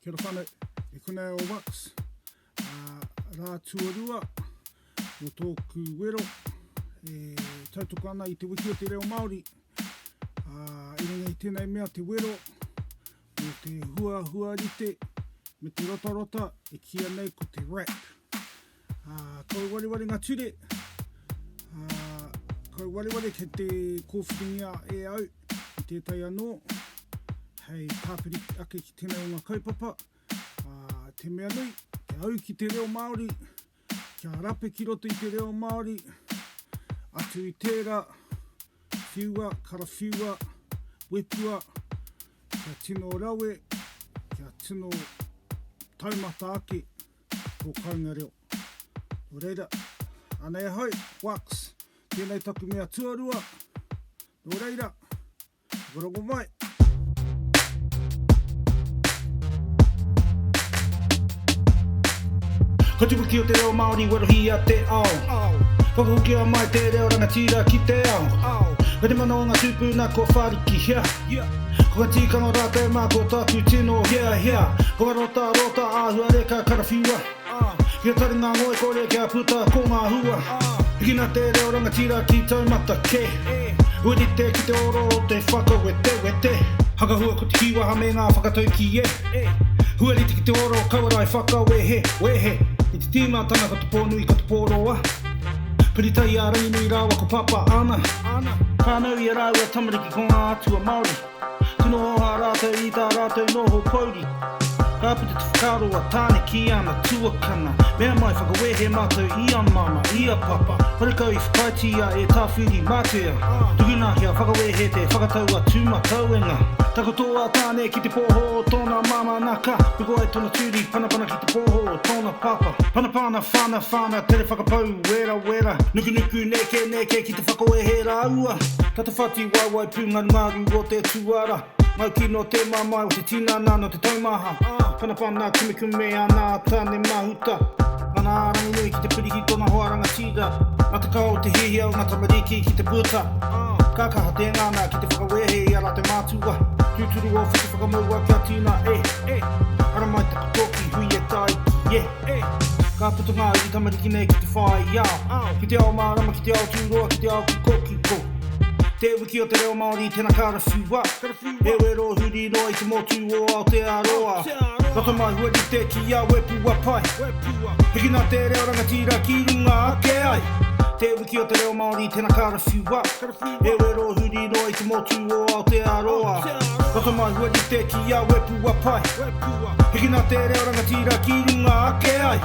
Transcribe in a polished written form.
Kia ora whānau, e kuna o Wax. Rā tuarua, mo tōku wero, tautoko ana I te wiki o te reo Māori. I runga I tēnei mea te wero, mo te hua rite, me te rota, e kia nei ko te rap. Kau wariwari ngā ture, kau wariwari ke te kōwhiringia e au, I tētai anō. Hei tāpiri ake ki tēnei o ngā kaupapa, te mea nui, kia au ki te reo Māori, kia rape ki roto I te reo Māori, atu I tērā, whiua, karawhiua, wepua, kia tino rawe, kia tino taumata ake, ko kaunga reo. O reira, anei ahau, Wax, tēnei taku mea tuarua, o reira, wharongo mai. Ko te wiki o te reo Māori, warohi a te ao. Whakahuki a mai te reo rangatira ki te ao. Ko te mana o ngā tūpuna ko whariki hea. Ko ngā tīkanga rātou mā ko tāku tino hea. Ko ngā rota āhua reka karawhiua. Kia tari ngā ngoi kore kia puta ko ngā hua. Hikina te reo rangatira ki taumata ke. Urite ki te oro o te whakawete. Hakahua ko te hiwaha me ngā whakatauki e. Huarite ki te oro kawarai whakawehe. I te tīmā tana ko te pōnui ko te pōroa. Piritai a rangi nui rawa ko papa ana. Kānau I a rāua tamariki ko ngā atua Māori. Tino oha rātou I tā rātou noho pauri. Ka puta te whakaroa tāne ki ana tuakana. Mea mai whakawehe mātou I a mama, I a papa. Parekau I whakaitia e tāwhiri mātea. Tuhina hea whakawehe te whakataua tūmatauenga. Takotoa tāne ki te pōho o tōna mama naka. Piko ai tōna tūri, panapana ki te pōho o tōna papa. Panapana, whana, tere whakapau, wera. Nuku, neke ki te whakawehe rāua. Tata whati wai pūngaru o te tuara. Mau kino te mamai o te tinana no te taumaha. Panapana kume ana tāne mahuta. Mana rangi nui ki te pirihi tōna hoa rangatira. Nā te kao te hihia o ngā tamariki ki te puta. Kākaha te ngana ki te whakawehe I ara te mātua. Tūturu o whika whakamaua kia tīna Ara mai te patoki hui e tai ki Ka puto ngā I tamariki nei ki te whai iau. Ki te ao mārama, ki te ao tūroa, ki te ao kukokiko. Te wiki o te reo Māori tēnā karawhiua. He wero huri no I te motu o Aotearoa. Roto mai huarite ki a wepua pai. Hikina te reo rangatira ki runga ake ai. Te wiki o te reo Māori tēnā karawhiua. He wero huri no I te motu o Aotearoa. Roto mai huarite ki a wepua pai. Hikina te reo rangatira ki runga ake ai.